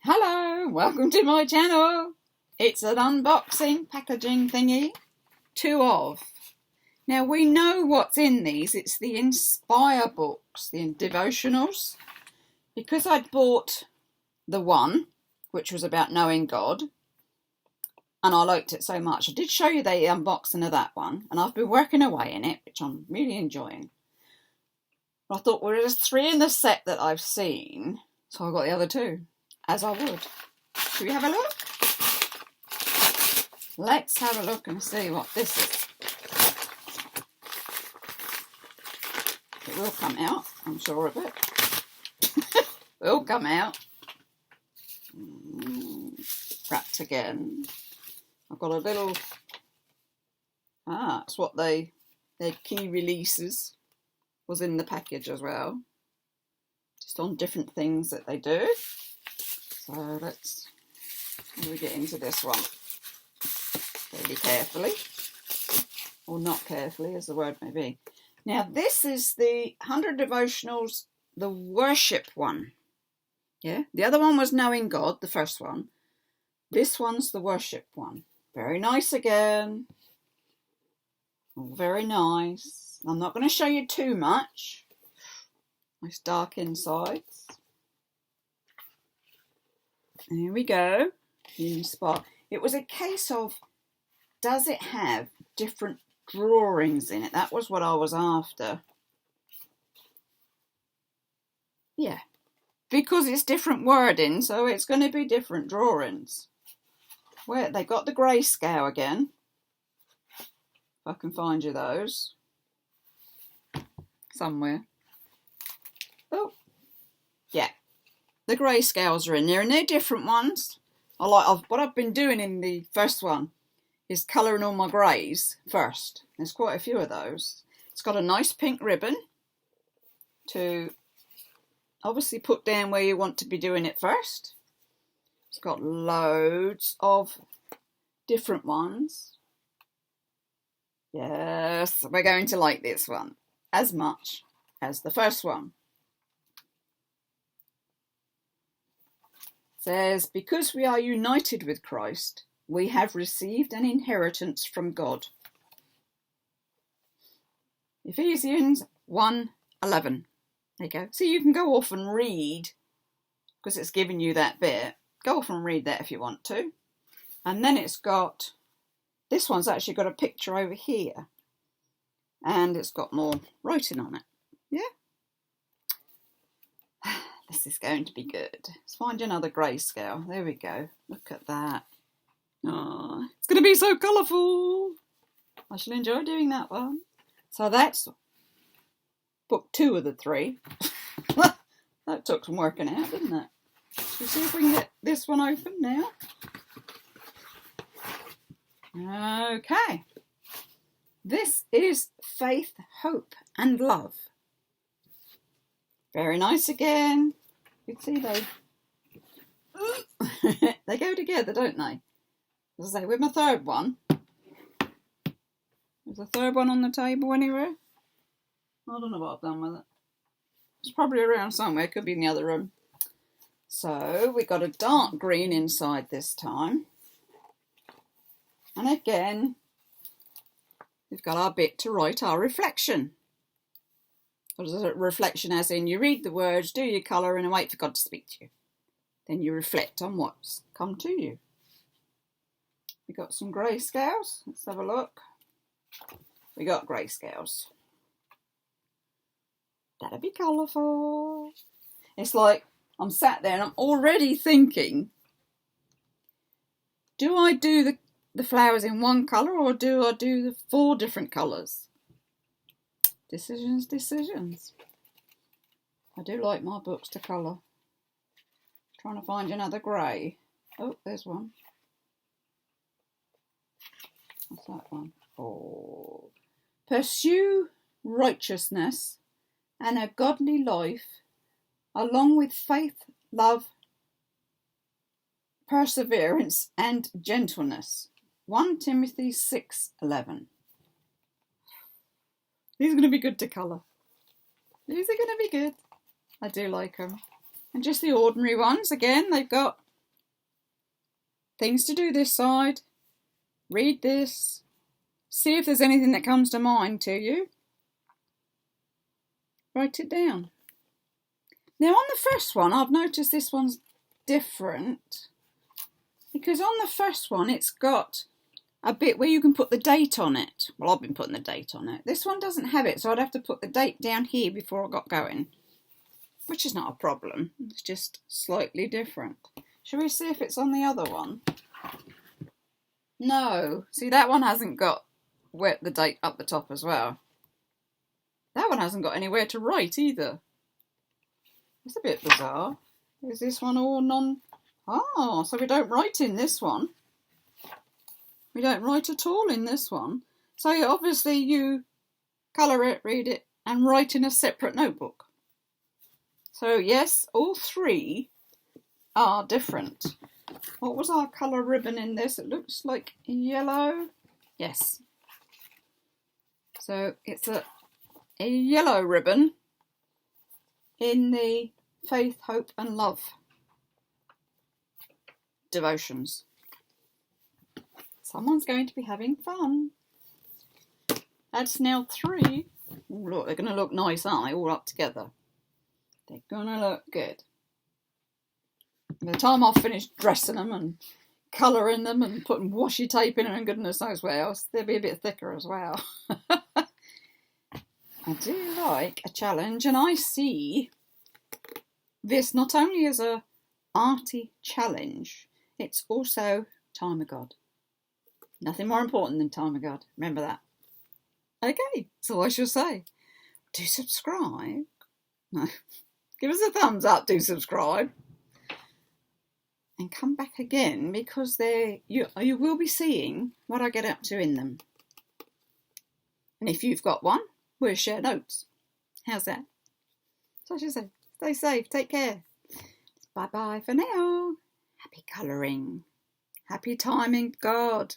Hello, welcome to my channel. It's an unboxing packaging thingy. 2 of. Now we know what's in these. It's the Inspire books, the devotionals. Because I'd bought the one, which was about knowing God, and I liked it so much. I did show you the unboxing of that one, and I've been working away in it, which I'm really enjoying. I thought, well, there's 3 in the set that I've seen, so I got the other 2, as I would. Should we have a look? Let's have a look and see what this is. It will come out, I'm sure of it. Will come out. Wrapped again. I've got a little... it's what their key releases was in the package as well. Just on different things that they do. So let's get into this one fairly carefully, or not carefully as the word may be. Now this is the 100 Devotionals, the worship one. Yeah, the other one was knowing God, the first one. This one's the worship one. Very nice again. All very nice. I'm not going to show you too much. Nice dark insides. Here we go. Inspire. It was a case of, does it have different drawings in it? That was what I was after. Yeah. Because it's different wording, so it's going to be different drawings. Where they got the grayscale again. If I can find you those. Somewhere. Oh. Yeah. The grayscales are in there, and they're different ones. What I've been doing in the first one is colouring all my greys first. There's quite a few of those. It's got a nice pink ribbon to obviously put down where you want to be doing it first. It's got loads of different ones. Yes, we're going to like this one as much as the first one. It says, because we are united with Christ, we have received an inheritance from God. Ephesians 1:11. There you go. So you can go off and read, because it's giving you that bit. Go off and read that if you want to. And then it's got, this one's actually got a picture over here. And it's got more writing on it. Yeah? This is going to be good. Let's find another grayscale. There we go. Look at that. Oh, it's going to be so colourful. I shall enjoy doing that one. So that's book 2 of the 3. That took some working out, didn't it? Let's see if we can get this one open now. Okay. This is Faith, Hope and Love. Very nice again. You can see they go together, don't they? As I say, with my third one. Is the third one on the table anywhere? I don't know what I've done with it. It's probably around somewhere. Could be in the other room. So we got a dark green inside this time. And again, we've got our bit to write our reflection. Reflection as in you read the words, do your colour and wait for God to speak to you. Then you reflect on what's come to you. We got some grayscales. Let's have a look. We got grayscales. That'll be colourful. It's like I'm sat there and I'm already thinking, do I do the flowers in one colour or do I do the 4 different colours? Decisions. I do like my books to colour. Trying to find another grey. Oh, there's one. What's that one? Oh. Pursue righteousness and a godly life, along with faith, love, perseverance and gentleness. 1 Timothy 6:11. These are going to be good to colour. These are going to be good. I do like them. And just the ordinary ones, again, they've got things to do this side. Read this. See if there's anything that comes to mind to you. Write it down. Now on the first one, I've noticed this one's different. Because on the first one, it's got a bit where you can put the date on it. Well, I've been putting the date on it. This one doesn't have it, so I'd have to put the date down here before I got going. Which is not a problem. It's just slightly different. Shall we see if it's on the other one? No. See, that one hasn't got the date up the top as well. That one hasn't got anywhere to write either. It's a bit bizarre. Is this one all Oh, so we don't write in this one. We don't write at all in this one. So obviously you colour it, read it, and write in a separate notebook. So yes, all three are different. What was our colour ribbon in this? It looks like yellow. Yes. So it's a yellow ribbon in the Faith, Hope and Love devotions. Someone's going to be having fun. That's now 3. Ooh, look, they're going to look nice, aren't they? All up together. They're going to look good. By the time I've finished dressing them and colouring them and putting washi tape in them and goodness knows where else, they'll be a bit thicker as well. I do like a challenge, and I see this not only as a arty challenge, it's also time of God. Nothing more important than time of God. Remember that. Okay, so I shall say, do subscribe. No, give us a thumbs up, do subscribe. And come back again, because you will be seeing what I get up to in them. And if you've got one, we'll share notes. How's that? So I should say, stay safe, take care. Bye-bye for now. Happy colouring. Happy timing, God.